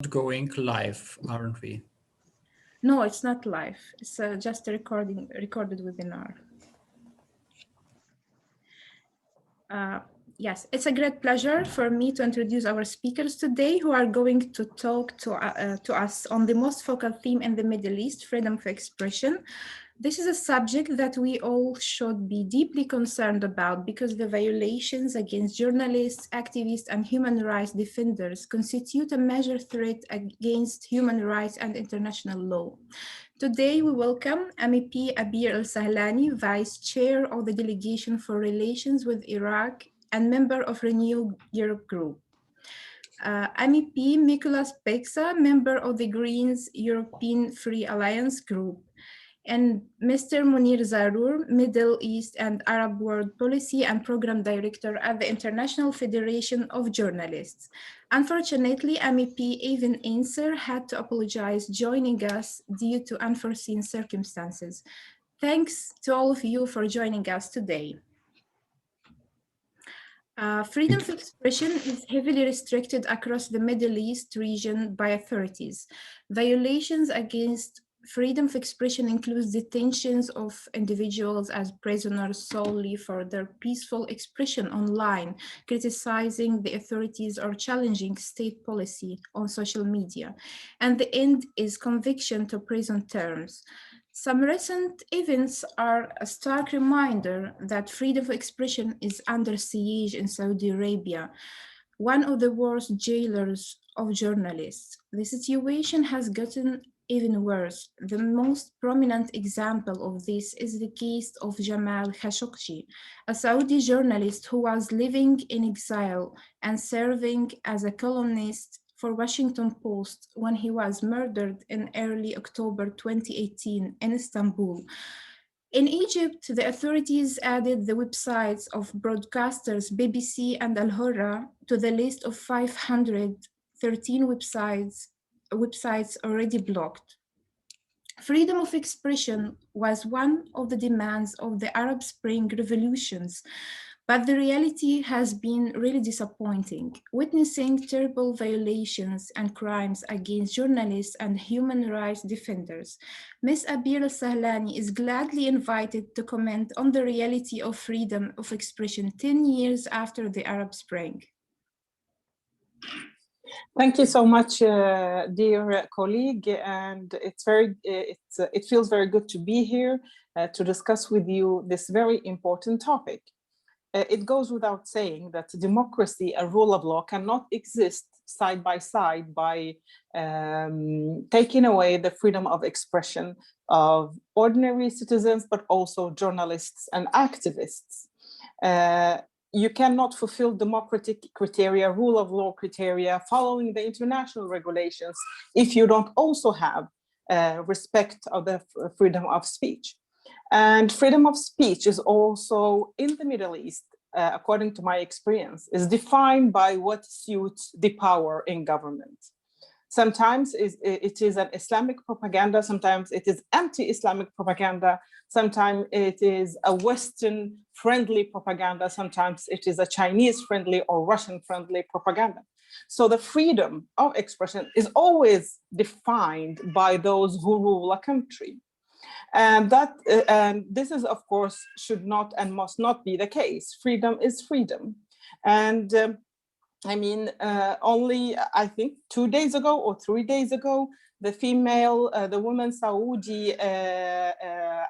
Going live, aren't we? No, it's not live. It's just a recorded webinar. Yes, it's a great pleasure for me to introduce our speakers today who are going to talk to us on the most focal theme in the Middle East, freedom of expression. This is a subject that we all should be deeply concerned about because the violations against journalists, activists, and human rights defenders constitute a major threat against human rights and international law. Today, we welcome MEP Abir AL-SAHLANI, Vice Chair of the Delegation for Relations with Iraq and member of Renew Europe Group. MEP Mikuláš PEKSA, member of the Greens European Free Alliance Group, and Mr. Monir Zaarour, Middle East and Arab World Policy and Program Director at the International Federation of Journalists. Unfortunately, MEP Even Ainser had to apologize joining us due to unforeseen circumstances. Thanks to all of you for joining us today. Freedom of expression is heavily restricted across the Middle East region by authorities. Violations against freedom of expression includes detentions of individuals as prisoners solely for their peaceful expression online, criticizing the authorities or challenging state policy on social media. And the end is conviction to prison terms. Some recent events are a stark reminder that freedom of expression is under siege in Saudi Arabia, one of the worst jailers of journalists. The situation has gotten even worse. The most prominent example of this is the case of Jamal Khashoggi, a Saudi journalist who was living in exile and serving as a columnist for Washington Post when he was murdered in early October 2018 in Istanbul. In Egypt, the authorities added the websites of broadcasters BBC and Al Hurra to the list of 513 websites already blocked. Freedom of expression was one of the demands of the Arab Spring revolutions, but the reality has been really disappointing. Witnessing terrible violations and crimes against journalists and human rights defenders, Ms. Abir AL-SAHLANI is gladly invited to comment on the reality of freedom of expression 10 years after the Arab Spring. Thank you so much, dear colleague, and it feels very good to be here to discuss with you this very important topic. It goes without saying that democracy and rule of law cannot exist side by side by taking away the freedom of expression of ordinary citizens, but also journalists and activists. You cannot fulfill democratic criteria, rule of law criteria, following the international regulations if you don't also have respect of the freedom of speech. And freedom of speech is also in the Middle East, according to my experience, is defined by what suits the power in government. Sometimes it is an Islamic propaganda, sometimes it is anti-Islamic propaganda, sometimes it is a Western-friendly propaganda, sometimes it is a Chinese-friendly or Russian-friendly propaganda. So the freedom of expression is always defined by those who rule a country. And this is, of course, should not and must not be the case. Freedom is freedom. And only, I think, 2 days ago or 3 days ago, the woman Saudi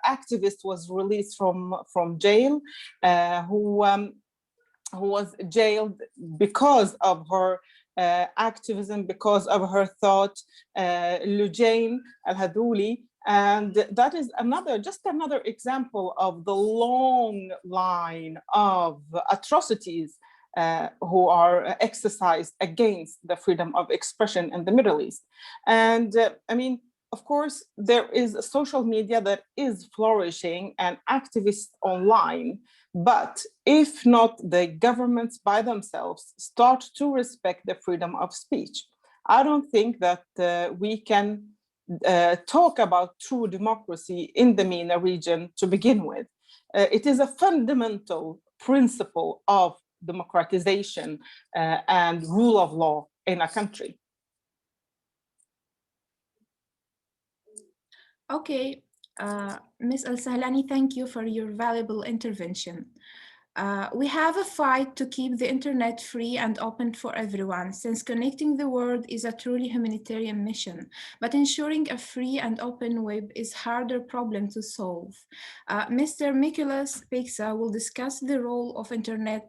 activist was released from jail, who was jailed because of her activism, because of her thought, Lujain al-Hadouli. And that is just another example of the long line of atrocities who are exercised against the freedom of expression in the Middle East. And of course, there is social media that is flourishing and activists online. But if not the governments by themselves start to respect the freedom of speech, I don't think that we can talk about true democracy in the MENA region to begin with. It is a fundamental principle of democratization and rule of law in a country. Okay, Ms. Al-Sahlani, thank you for your valuable intervention. We have a fight to keep the internet free and open for everyone, since connecting the world is a truly humanitarian mission. But ensuring a free and open web is a harder problem to solve. Mr. Mikuláš PEKSA will discuss the role of the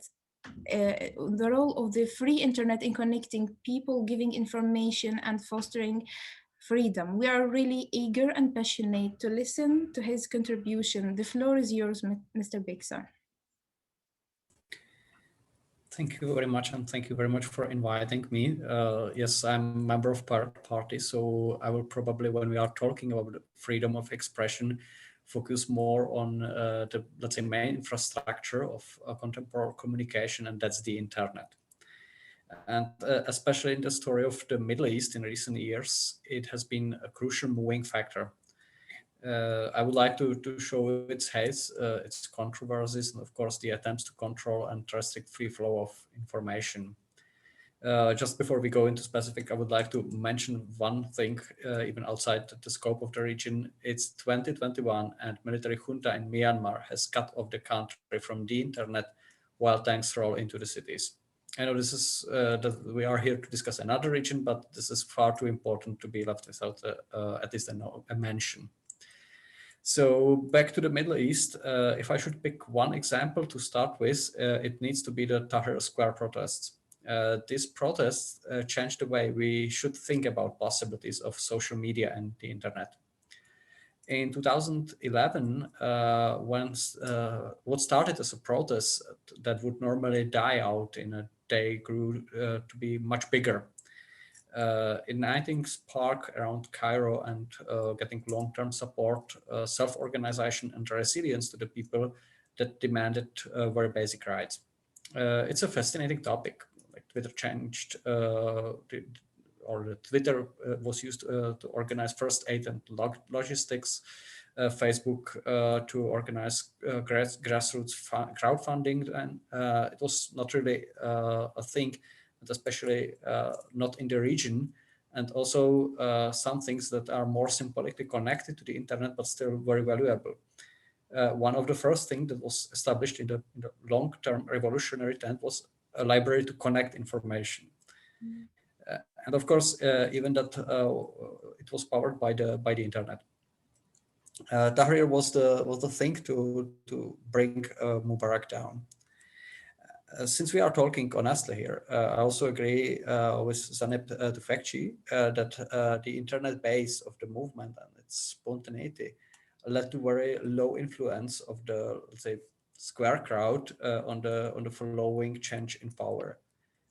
free internet in connecting people, giving information, and fostering freedom. We are really eager and passionate to listen to his contribution. The floor is yours, Mr. PEKSA. Thank you very much, and thank you very much for inviting me. Yes, I'm a member of party, so I will probably, when we are talking about freedom of expression, focus more on the, let's say, main infrastructure of contemporary communication, and that's the internet. And especially in the story of the Middle East in recent years, it has been a crucial moving factor. I would like to show its heights, its controversies, and of course the attempts to control and restrict free flow of information. Just before we go into specific, I would like to mention one thing, even outside the scope of the region. It's 2021 and military junta in Myanmar has cut off the country from the internet while tanks roll into the cities. I know this is that we are here to discuss another region, but this is far too important to be left without at least a mention. So back to the Middle East, if I should pick one example to start with, it needs to be the Tahrir Square protests. These protests changed the way we should think about possibilities of social media and the internet. In 2011, what started as a protest that would normally die out in a day grew to be much bigger. Igniting spark around Cairo and getting long-term support, self-organization and resilience to the people that demanded very basic rights. It's a fascinating topic. Like Twitter changed, Twitter was used to organize first aid and logistics. Facebook to organize grassroots crowdfunding, and it was not really a thing, and especially not in the region, and also some things that are more symbolically connected to the internet but still very valuable. One of the first things that was established in the long-term revolutionary trend was a library to connect information. And of course, even that it was powered by the internet. Tahrir was the thing to bring Mubarak down. Since we are talking honestly here, I also agree with Zaneb Tufekci that the internet base of the movement and its spontaneity led to very low influence of the, let's say, square crowd on the following change in power.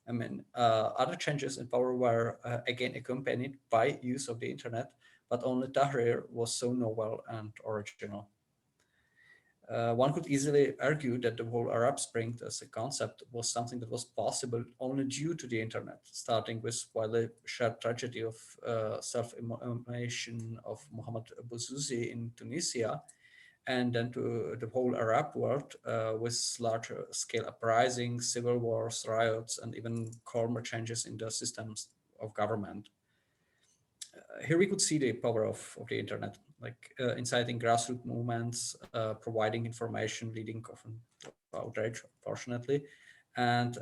I mean, other changes in power were again accompanied by use of the internet, but only Tahrir was so novel and original. One could easily argue that the whole Arab Spring as a concept was something that was possible only due to the internet, starting with widely shared tragedy of self-immolation of Mohammed Bouazizi in Tunisia, and then to the whole Arab world with larger scale uprisings, civil wars, riots, and even calmer changes in the systems of government. Here we could see the power of the internet, like inciting grassroots movements, providing information, leading often to outrage, fortunately, and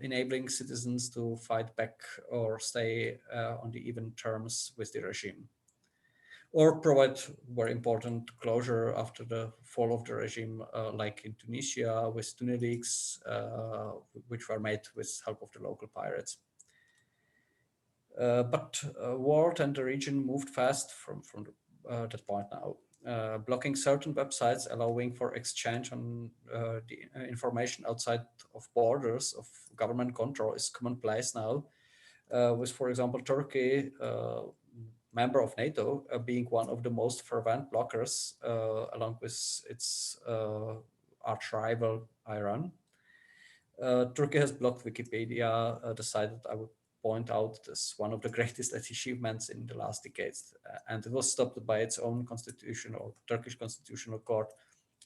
enabling citizens to fight back or stay on the even terms with the regime, or provide very important closure after the fall of the regime, like in Tunisia with Tunilix, which were made with help of the local pirates. But world and the region moved fast from that point now. Blocking certain websites, allowing for exchange on the information outside of borders of government control is commonplace now. With, for example, Turkey, member of NATO, being one of the most fervent blockers, along with its arch rival Iran. Turkey has blocked Wikipedia, the site that I would point out as one of the greatest achievements in the last decades, and it was stopped by its own constitutional Turkish constitutional court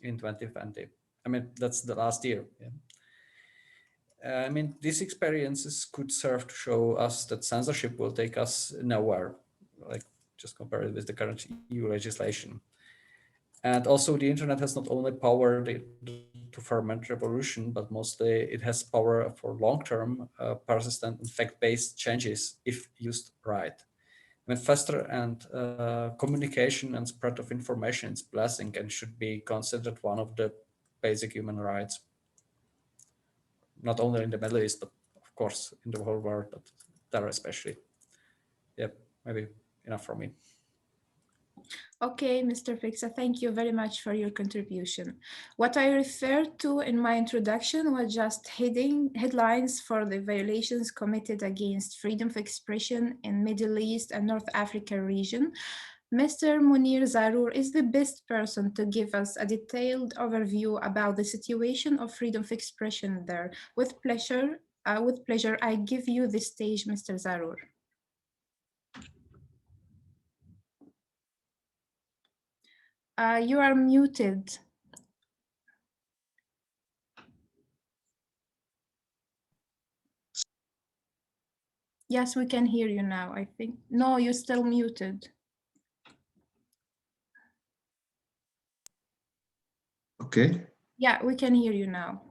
in 2020. I mean, that's the last year. Yeah. I mean, these experiences could serve to show us that censorship will take us nowhere. Like just compare it with the current EU legislation. And also the internet has not only power to ferment revolution, but mostly it has power for long-term, persistent and fact-based changes if used right. I mean, faster and communication and spread of information is blessing and should be considered one of the basic human rights. Not only in the Middle East, but of course in the whole world, but there especially. Yeah, maybe enough from me. Okay, Mr. PEKSA, thank you very much for your contribution. What I referred to in my introduction was just headlines for the violations committed against freedom of expression in Middle East and North Africa region. Mr. Monir Zaarour is the best person to give us a detailed overview about the situation of freedom of expression there. With pleasure, I give you the stage, Mr. Zaarour. You are muted. Yes, we can hear you now, I think. No, you're still muted. Okay. Yeah, we can hear you now.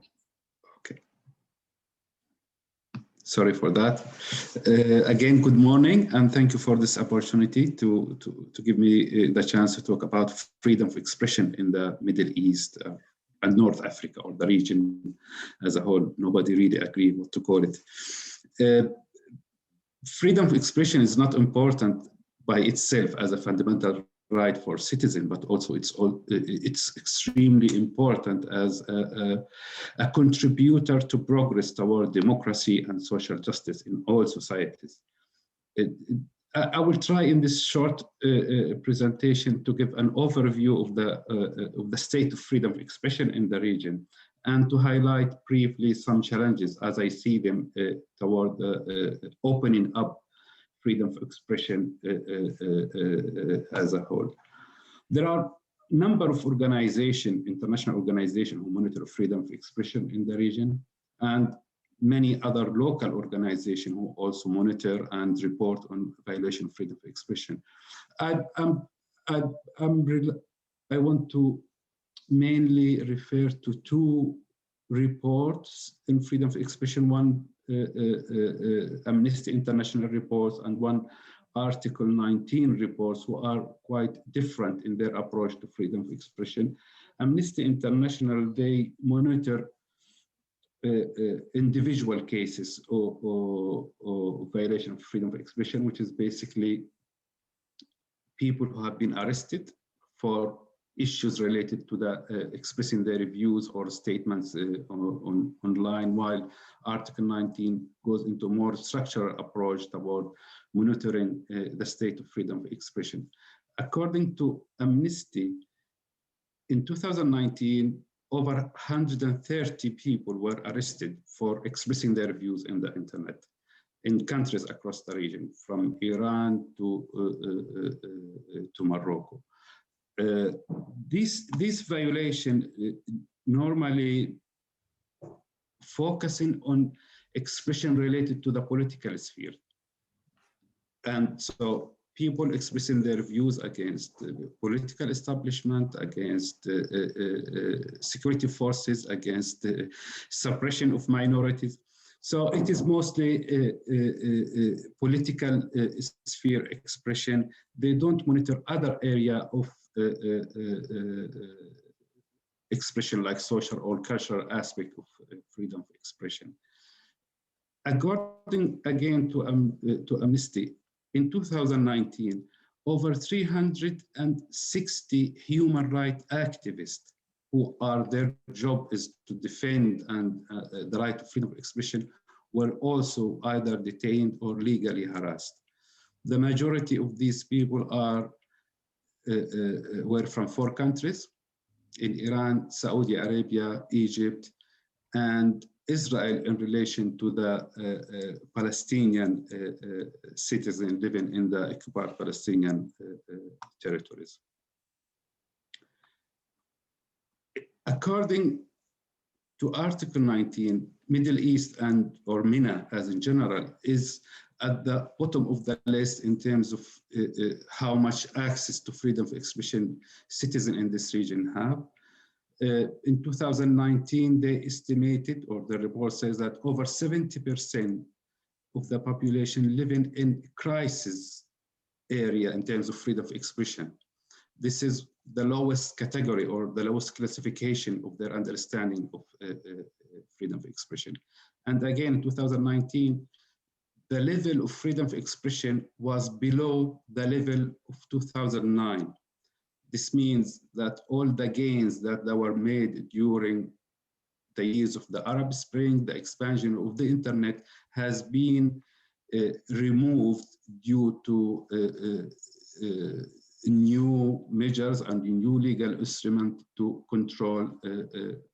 Okay. Sorry for that. Again, good morning, and thank you for this opportunity to give me the chance to talk about freedom of expression in the Middle East and North Africa, or the region as a whole. Nobody really agreed what to call it. Freedom of expression is not important by itself as a fundamental right for citizens, but also it's extremely important as a contributor to progress toward democracy and social justice in all societies. I will try in this short presentation to give an overview of the state of freedom of expression in the region, and to highlight briefly some challenges as I see them toward opening up freedom of expression as a whole. There are a number of organizations, international organizations, who monitor freedom of expression in the region, and many other local organizations who also monitor and report on violation of freedom of expression. I want to mainly refer to two reports in freedom of expression, one Amnesty International reports and one Article 19 reports, who are quite different in their approach to freedom of expression. Amnesty International, they monitor individual cases or violation of freedom of expression, which is basically people who have been arrested for issues related to the expressing their views or statements online, while Article 19 goes into a more structural approach toward monitoring the state of freedom of expression. According to Amnesty, in 2019, over 130 people were arrested for expressing their views in the internet in countries across the region, from Iran to Morocco. This violation normally focusing on expression related to the political sphere. And so people expressing their views against the political establishment, against security forces, against the suppression of minorities. So it is mostly political sphere expression. They don't monitor other area of expression like social or cultural aspect of freedom of expression. According again to Amnesty, in 2019, over 360 human rights activists who are their job is to defend and the right to freedom of expression were also either detained or legally harassed. The majority of these people were from 4 countries: in Iran, Saudi Arabia, Egypt, and Israel, in relation to the Palestinian citizen living in the occupied Palestinian territories. According to Article 19, Middle East or MENA as in general is at the bottom of the list in terms of how much access to freedom of expression citizens in this region have. In 2019, they estimated, or the report says that over 70% of the population living in crisis area in terms of freedom of expression. This is the lowest category or the lowest classification of their understanding of freedom of expression. And again, in 2019, the level of freedom of expression was below the level of 2009. This means that all the gains that were made during the years of the Arab Spring, the expansion of the internet, has been removed due to new measures and new legal instrument to control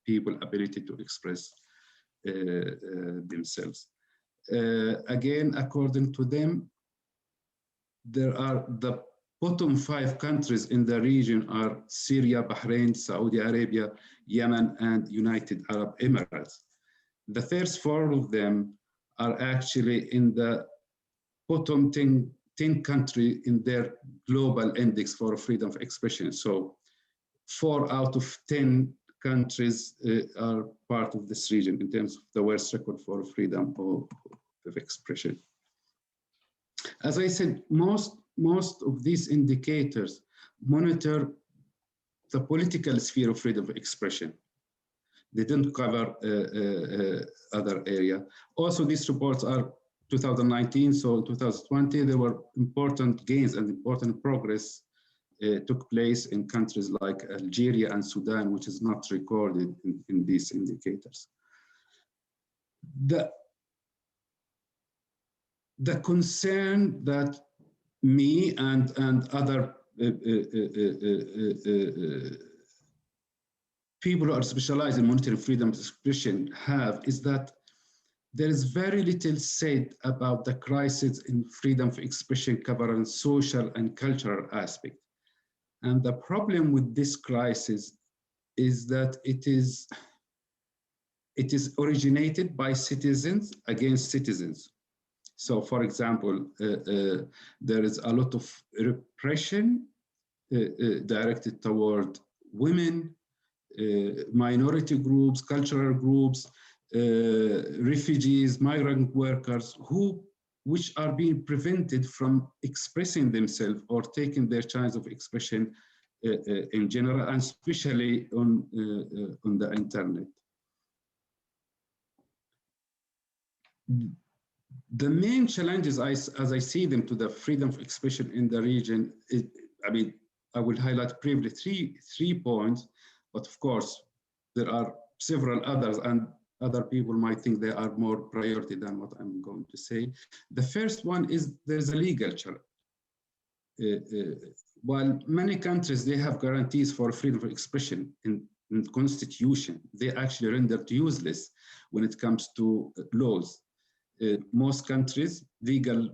people's ability to express themselves. Again, according to them, there are the bottom 5 countries in the region are Syria, Bahrain, Saudi Arabia, Yemen, and United Arab Emirates. The first 4 of them are actually in the bottom 10 country in their global index for freedom of expression. So 4 out of 10 countries are part of this region in terms of the worst record for freedom of expression. As I said, most of these indicators monitor the political sphere of freedom of expression. They don't cover other area. Also, these reports are 2019, so in 2020, there were important gains and important progress took place in countries like Algeria and Sudan, which is not recorded in these indicators. The concern that me and other people who are specialized in monitoring freedom of expression have is that there is very little said about the crisis in freedom of expression covering social and cultural aspect. And the problem with this crisis is that it is originated by citizens against citizens. So, for example, there is a lot of repression directed toward women, minority groups, cultural groups, refugees, migrant workers, which are being prevented from expressing themselves or taking their chance of expression in general, and especially on the internet. The main challenges, as I see them, to the freedom of expression in the region, I will highlight briefly three points, but of course, there are several others, and other people might think they are more priority than what I'm going to say. The first one is there's a legal challenge. While many countries, they have guarantees for freedom of expression in the constitution, they actually rendered useless when it comes to laws. Most countries, legal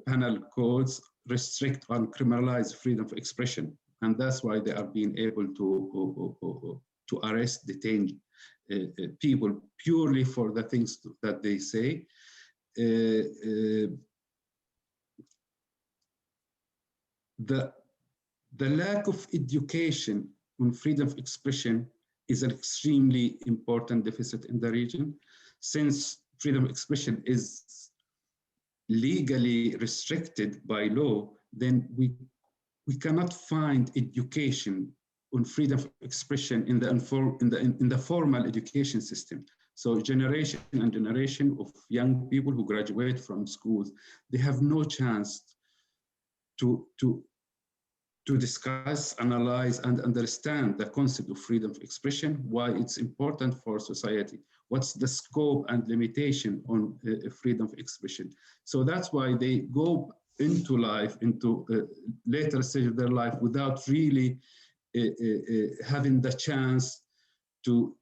penal codes restrict or criminalize freedom of expression, and that's why they are being able to arrest, detain people purely for the things that they say. The lack of education on freedom of expression is an extremely important deficit in the region. Since freedom of expression is legally restricted by law, then we cannot find education on freedom of expression in the formal education system. So generation and generation of young people who graduate from schools, they have no chance to discuss, analyze, and understand the concept of freedom of expression, why it's important for society, what's the scope and limitation on freedom of expression. So that's why they go into life, into later stage of their life, without really having the chance to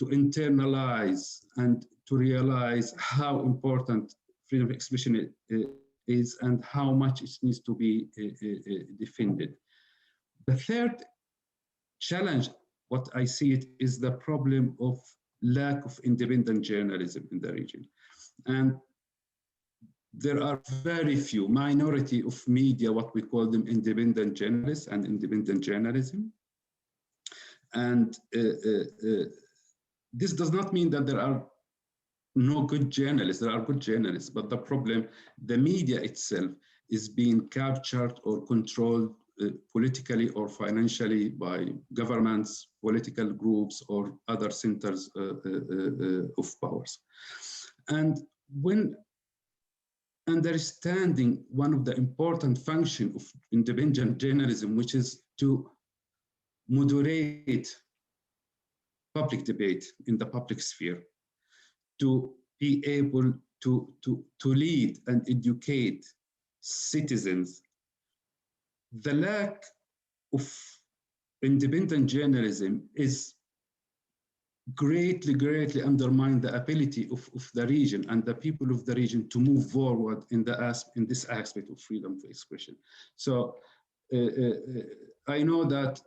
internalize and to realize how important freedom of expression is and how much it needs to be defended. The third challenge, what I see it, is the problem of lack of independent journalism in the region. And there are very few minority of media, what we call them independent journalists and independent journalism. And this does not mean that there are no good journalists. There are good journalists, but the problem, the media itself is being captured or controlled politically or financially by governments, political groups, or other centers of powers. And when understanding one of the important functions of independent journalism, which is to moderate public debate in the public sphere, to be able to lead and educate citizens, the lack of independent journalism is greatly undermine the ability of the region and the people of the region to move forward in this aspect of freedom of expression. So I know that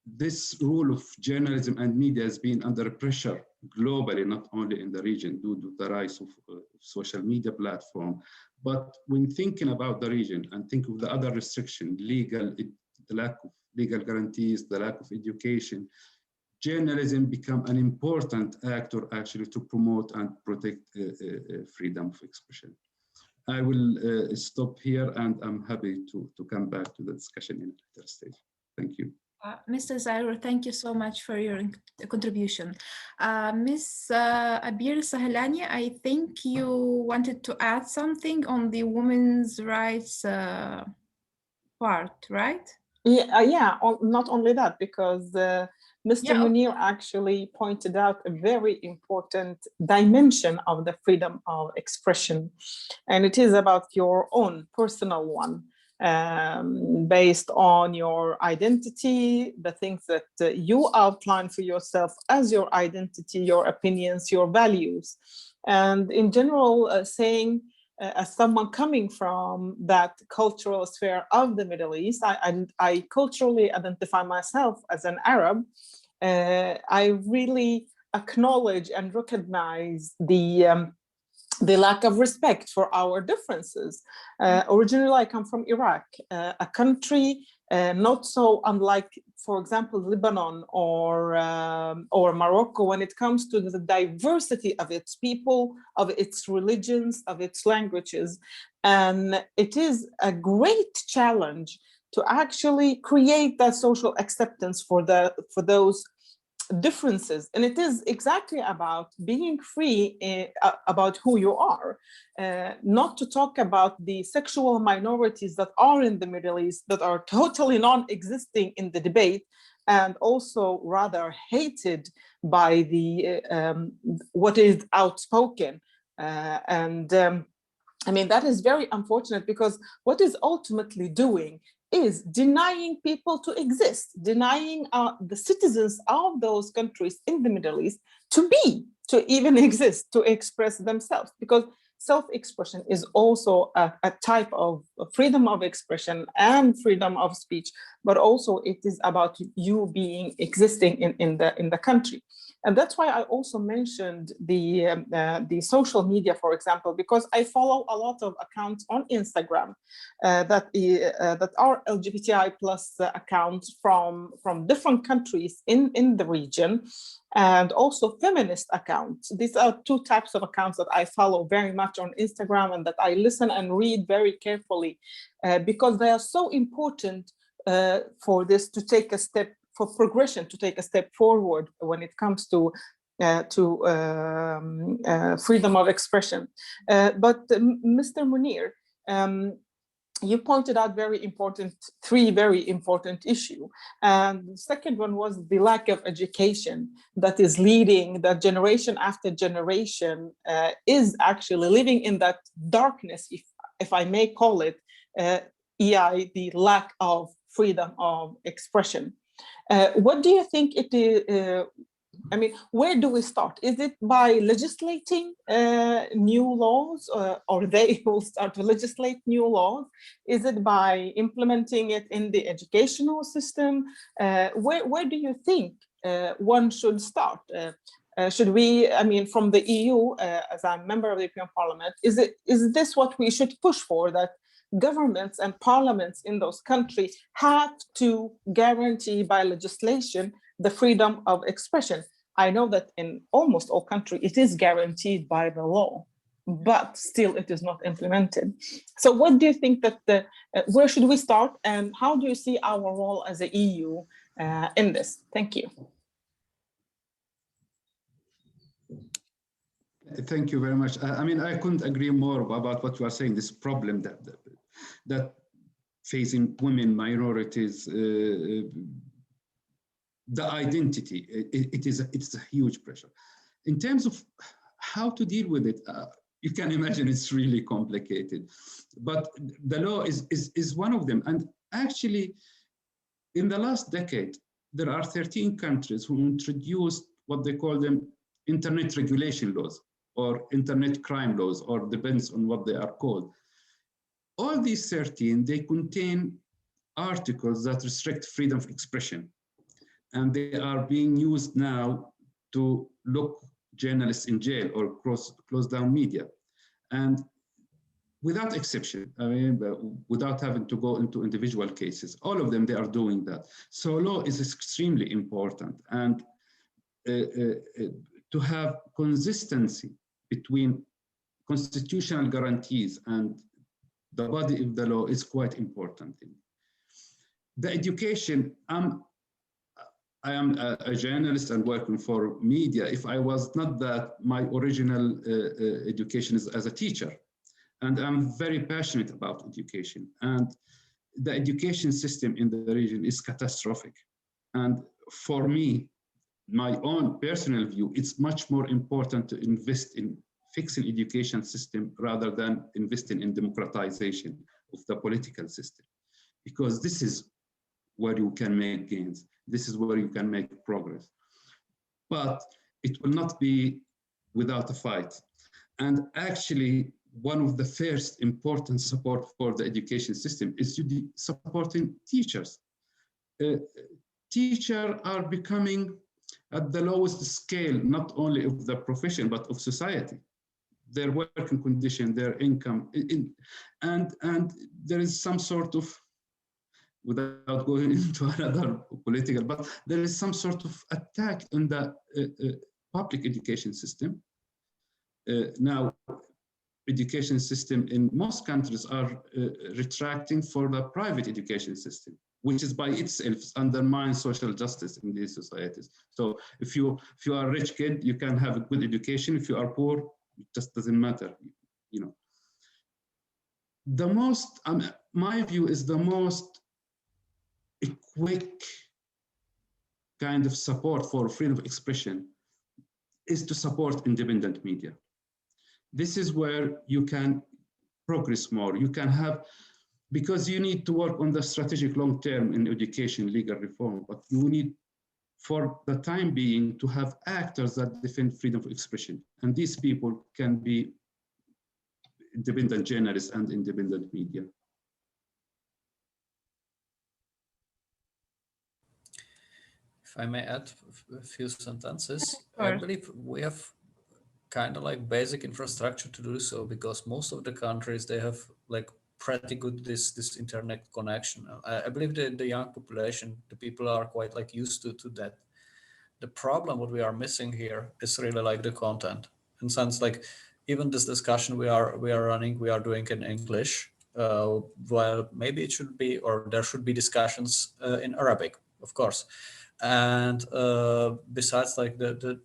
this role of journalism and media has been under pressure globally, not only in the region, due to the rise of social media platform. But when thinking about the region and think of the other restriction, the lack of legal guarantees, the lack of education, journalism become an important actor actually to promote and protect freedom of expression. I will stop here, and I'm happy to come back to the discussion in a later stage. Thank you. Mr. Zaarour, thank you so much for your contribution. Ms. Abir al-SAHLANI, I think you wanted to add something on the women's rights part, right? Yeah, not only that, because Mr. Monir actually pointed out a very important dimension of the freedom of expression, and it is about your own personal one, based on your identity, the things that you outline for yourself as your identity, your opinions, your values. And in general, saying, as someone coming from that cultural sphere of the Middle East, I culturally identify myself as an Arab. I really acknowledge and recognize the lack of respect for our differences. Originally, I come from Iraq, a country not so unlike, for example, Lebanon or Morocco when it comes to the diversity of its people, of its religions, of its languages. And it is a great challenge to actually create that social acceptance for those differences. And it is exactly about being free about who you are, not to talk about the sexual minorities that are in the Middle East that are totally non-existing in the debate, and also rather hated by the what is outspoken. I mean, that is very unfortunate, because what is ultimately doing is denying people to exist, denying the citizens of those countries in the Middle East to even exist, to express themselves, because self-expression is also a type of freedom of expression and freedom of speech, but also it is about you existing in the country. And that's why I also mentioned the social media, for example, because I follow a lot of accounts on Instagram that are LGBTI plus accounts from different countries in the region, and also feminist accounts. These are two types of accounts that I follow very much on Instagram and that I listen and read very carefully, because they are so important for this to take a step, for progression to take a step forward when it comes to freedom of expression. But Mr. Monir, you pointed out three very important issues. And the second one was the lack of education that is leading that generation after generation is actually living in that darkness, if I may call it, the lack of freedom of expression. What do you think it is? I mean, where do we start? Is it by legislating new laws, or they will start to legislate new laws? Is it by implementing it in the educational system? Where do you think one should start? Should we, I mean, from the EU, as a member of the European Parliament, is this what we should push for, that governments and parliaments in those countries have to guarantee by legislation the freedom of expression? I know that in almost all countries it is guaranteed by the law, but still it is not implemented. So what do you think that where should we start, and how do you see our role as the EU in this? Thank you. Thank you very much. I mean, I couldn't agree more about what you are saying, this problem that facing women, minorities, the identity, it's a huge pressure. In terms of how to deal with it, you can imagine it's really complicated, but the law is one of them. And actually, in the last decade, there are 13 countries who introduced what they call them internet regulation laws, or internet crime laws, or depends on what they are called. All these 13, they contain articles that restrict freedom of expression. And they are being used now to lock journalists in jail or close down media. And without exception, I mean, without having to go into individual cases, all of them, they are doing that. So law is extremely important. And to have consistency between constitutional guarantees and the body of the law is quite important. The education, I am a journalist and working for media. If I was not that, my original education is as a teacher. And I'm very passionate about education. And the education system in the region is catastrophic. And for me, my own personal view, it's much more important to invest in fixing education system rather than investing in democratization of the political system. Because this is where you can make gains. This is where you can make progress. But it will not be without a fight. And actually, one of the first important support for the education system is supporting teachers. Teachers are becoming at the lowest scale, not only of the profession, but of society. Their working condition, their income, and there is some sort of, without going into another political, but there is some sort of attack on the public education system. Now, education system in most countries are retracting for the private education system, which is by itself undermines social justice in these societies. So if you are a rich kid, you can have a good education. If you are poor, it just doesn't matter, you know. The most, my view is the most quick kind of support for freedom of expression is to support independent media. This is where you can progress more. You can have, because you need to work on the strategic long term in education, legal reform, but you need, for the time being, to have actors that defend freedom of expression. And these people can be independent journalists and independent media. If I may add a few sentences, I believe we have kind of like basic infrastructure to do so, because most of the countries, they have like pretty good this internet connection. I believe the young population, the people are quite like used to that. The problem what we are missing here is really like the content. In sense, like even this discussion we are running, we are doing in English, while maybe it should be, or there should be discussions in Arabic, of course. And besides like the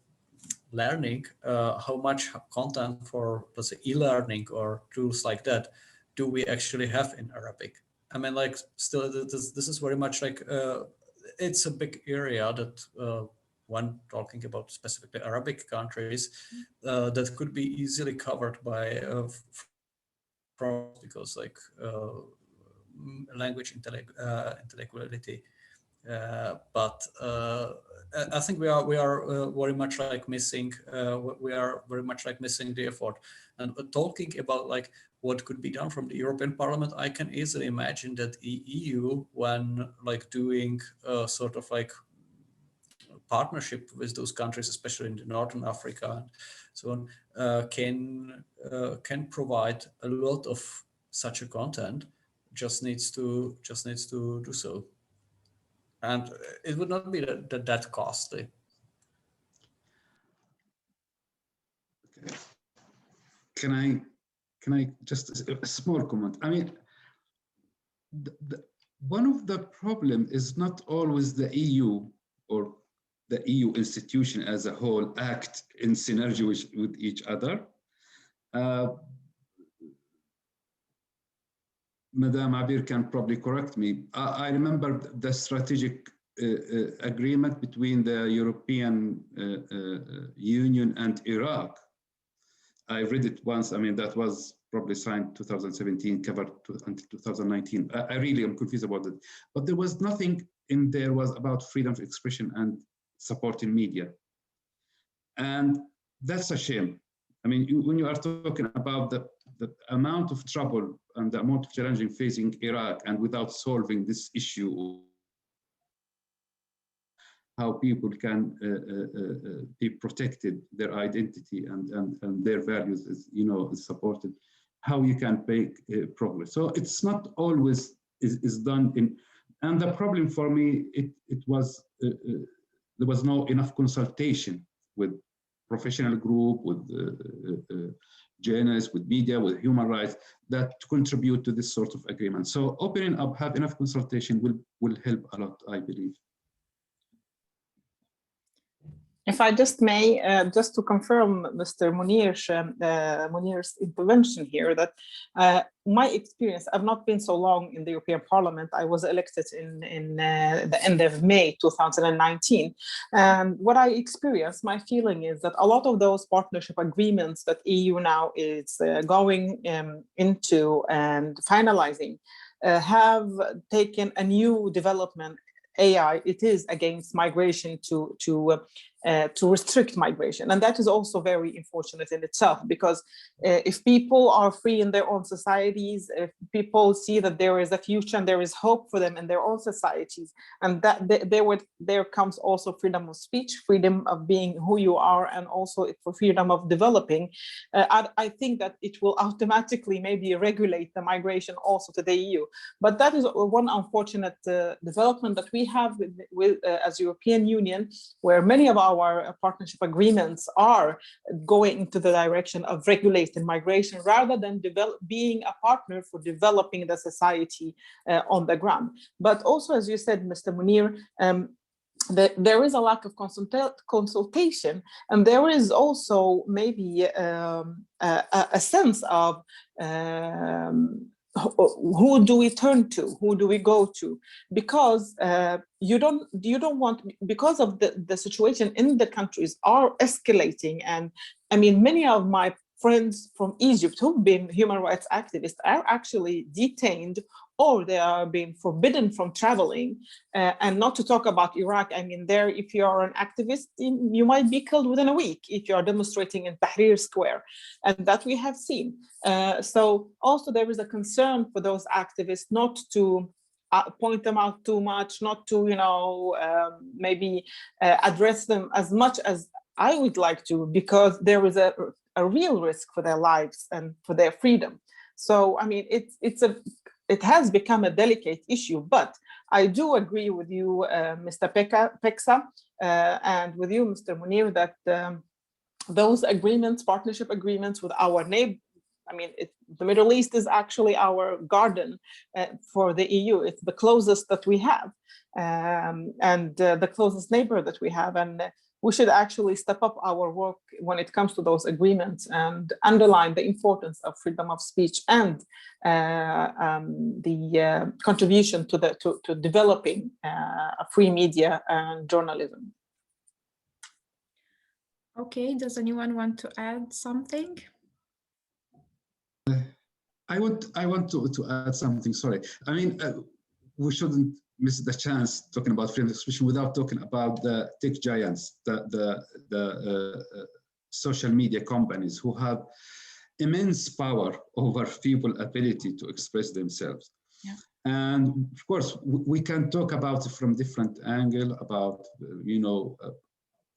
learning, how much content for, let's say, e-learning or tools like that do we actually have in Arabic? I mean, like, still, this is very much like, it's a big area that when talking about specifically Arabic countries, that could be easily covered by because like language intellectuality. But I think we are very much like missing. We are very much like missing the effort. And talking about like what could be done from the European Parliament, I can easily imagine that the EU, when like doing sort of like partnership with those countries, especially in the Northern Africa and so on, can provide a lot of such a content. Just needs to do so, and it would not be that costly. Okay. Can I just a small comment? I mean, one of the problem is not always the EU or the EU institution as a whole act in synergy with each other. Madame Abir can probably correct me. I remember the strategic agreement between the European Union and Iraq. I read it once. I mean, that was probably signed 2017, covered until 2019. I really am confused about it. But there was nothing in there was about freedom of expression and supporting media. And that's a shame. I mean, when you are talking about the amount of trouble and the amount of challenging facing Iraq, and without solving this issue, how people can be protected, their identity and their values is, is supported, how you can make progress. So it's not always is done in, and the problem for me, it was, there was no enough consultation with professional group, with journalists, with media, with human rights, that contribute to this sort of agreement. So opening up, have enough consultation will help a lot, I believe. If I just may, just to confirm Mr. Monir's intervention here, that my experience, I've not been so long in the European Parliament. I was elected in the end of May 2019. And what I experienced, my feeling is that a lot of those partnership agreements that EU now is going into and finalizing have taken a new development. AI, it is against migration to restrict migration. And that is also very unfortunate in itself, because if people are free in their own societies, if people see that there is a future and there is hope for them in their own societies, and that there comes also freedom of speech, freedom of being who you are, and also for freedom of developing, I think that it will automatically maybe regulate the migration also to the EU. But that is one unfortunate development that we have with as European Union, where many of our partnership agreements are going into the direction of regulating migration rather than being a partner for developing the society on the ground. But also, as you said, Mr. Monir, there is a lack of consultation, and there is also maybe a sense of who do we turn to, who do we go to, because you don't want, because of the situation in the countries are escalating. And I mean, many of my friends from Egypt who've been human rights activists are actually detained, or they are being forbidden from traveling. And not to talk about Iraq. I mean, there, if you are an activist, you might be killed within a week if you are demonstrating in Tahrir Square, and that we have seen. So also there is a concern for those activists not to point them out too much, not to, maybe address them as much as I would like to, because there is a real risk for their lives and for their freedom. So, I mean, it has become a delicate issue, but I do agree with you, Mr. PEKSA, and with you, Mr. Monir, that those agreements, partnership agreements with our neighbor, I mean, the Middle East is actually our garden for the EU. It's the closest that we have, and the closest neighbor that we have. And we should actually step up our work when it comes to those agreements and underline the importance of freedom of speech and the contribution to developing a free media and journalism. Okay, does anyone want to add something? I want to add something. Sorry, I mean, we shouldn't miss the chance talking about freedom of expression without talking about the tech giants, the social media companies who have immense power over people's ability to express themselves. Yeah. And of course, we can talk about it from different angle about,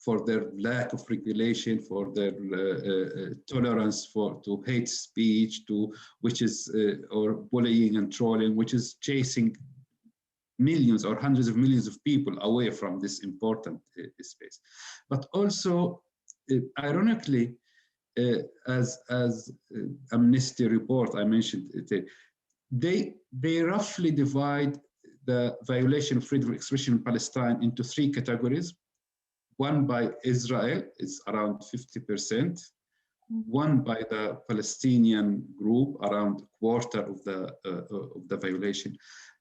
for their lack of regulation, for their tolerance to hate speech, which is or bullying and trolling, which is chasing millions or hundreds of millions of people away from this important space. But also, ironically, as Amnesty report I mentioned, they roughly divide the violation of freedom of expression in Palestine into 3 categories. One by Israel is around 50%. One by the Palestinian group, around a quarter of the violation.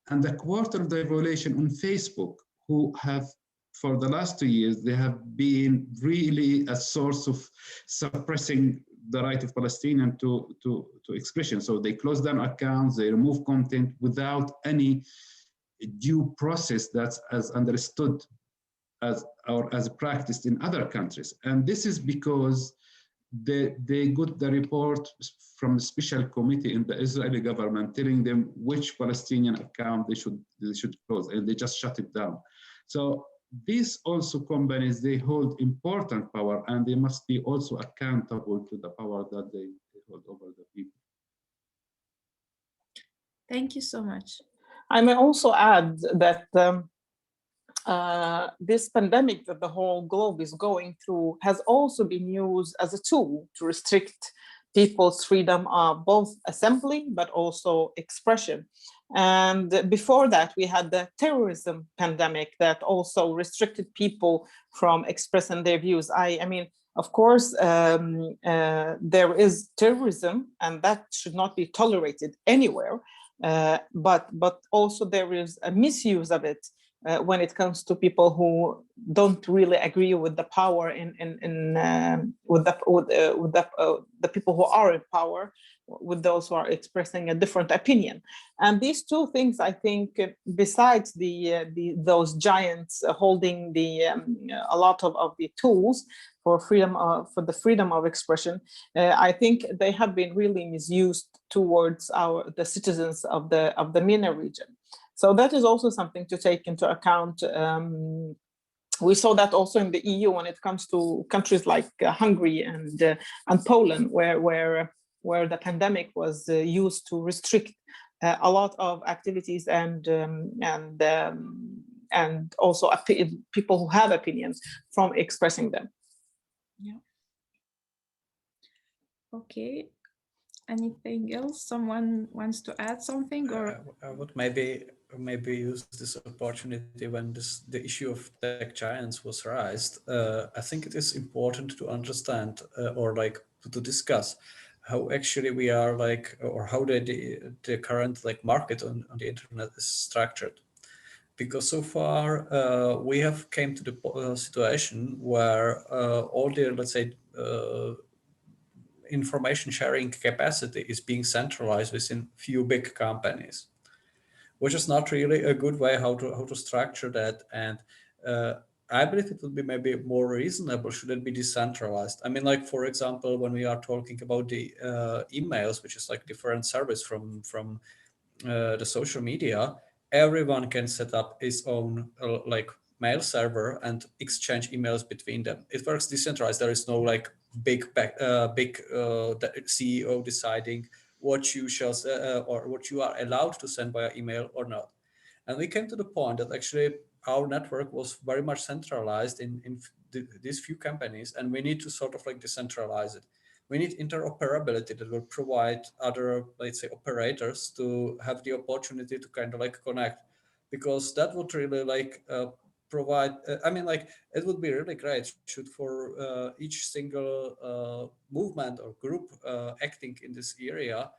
And a quarter of the violation on Facebook, who have, for the last 2 years, they have been really a source of suppressing the right of Palestinians to expression. So they close down accounts, they remove content without any due process that's as understood as practiced in other countries. And this is because they got the report from a special committee in the Israeli government telling them which Palestinian account they should close, and they just shut it down. So these also companies, they hold important power, and they must be also accountable to the power that they hold over the people. Thank you so much. I may also add that this pandemic that the whole globe is going through has also been used as a tool to restrict people's freedom of both assembly, but also expression. And before that, we had the terrorism pandemic that also restricted people from expressing their views. I mean, of course, there is terrorism, and that should not be tolerated anywhere. But also there is a misuse of it when it comes to people who don't really agree with the power with the people who are in power, with those who are expressing a different opinion. And these two things, I think, besides those giants holding a lot of the tools for the freedom of expression, I think they have been really misused towards the citizens of the MENA region. So that is also something to take into account. We saw that also in the EU when it comes to countries like Hungary and Poland, where the pandemic was used to restrict a lot of activities and also people who have opinions from expressing them. Yeah. Okay. Anything else? Someone wants to add something, or I would maybe use this opportunity when the issue of tech giants was raised. I think it is important to understand or like to discuss how actually we are like, or how the current like market on the internet is structured. Because so far we have came to the situation where all the, let's say, information sharing capacity is being centralized within few big companies, which is not really a good way how to structure that. And I believe it would be maybe more reasonable should it be decentralized. I mean, like, for example, when we are talking about the emails, which is like different service from the social media, everyone can set up his own like mail server and exchange emails between them. It works decentralized. There is no like big CEO deciding what you shall or what you are allowed to send via email or not. And we came to the point that actually our network was very much centralized in these few companies, and we need to sort of like decentralize it. We need interoperability that will provide other, let's say, operators to have the opportunity to kind of like connect, because that would really like provide, I mean, like, it would be really great should for each single movement or group acting in this area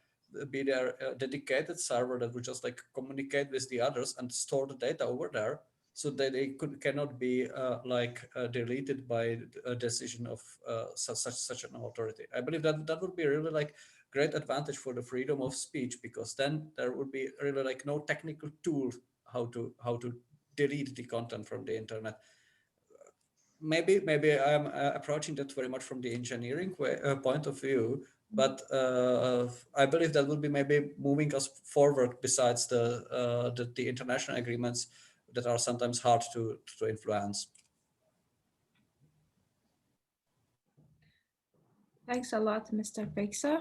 be there a dedicated server that would just like communicate with the others and store the data over there, so that they cannot be deleted by a decision of such an authority. I believe that would be really like great advantage for the freedom of speech, because then there would be really like no technical tool how to delete the content from the internet. Maybe I'm approaching that very much from the engineering point of view, but I believe that will be maybe moving us forward besides the international agreements that are sometimes hard to influence. Thanks a lot, Mr. PEKSA.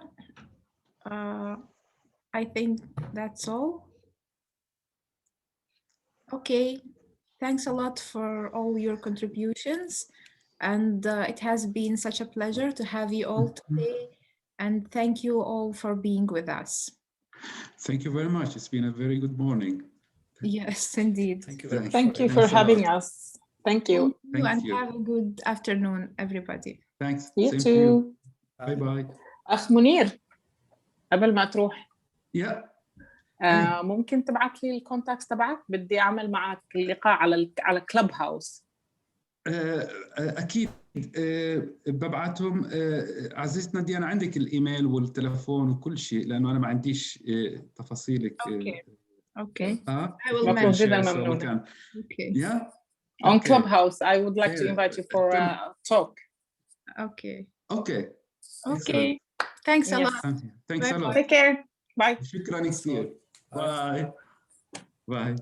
I think that's all. Okay, thanks a lot for all your contributions. And it has been such a pleasure to have you all today. And thank you all for being with us. Thank you very much. It's been a very good morning. Yes, indeed. Thank you very much. Thank you for having us. Thank you. Thank you, and have a good afternoon, everybody. Thanks. You Same too. to you. Bye bye. أخ منير قبل ما تروح ممكن تبعت لي الكونتاكت تبعك؟ بدي أعمل معك اللقاء على كلب هاوس. أكيد ببعتهم. عزيزتنا ديانا عندك الإيميل والتلفون وكل شيء لأنه أنا ما عنديش تفاصيلك. Okay. I will share. Okay. Yeah. On Clubhouse, I would like to invite you for a talk. Okay. Okay. Okay. Thanks a lot. Thanks a lot. Take care. Bye. شكرا كثير. Bye. Bye.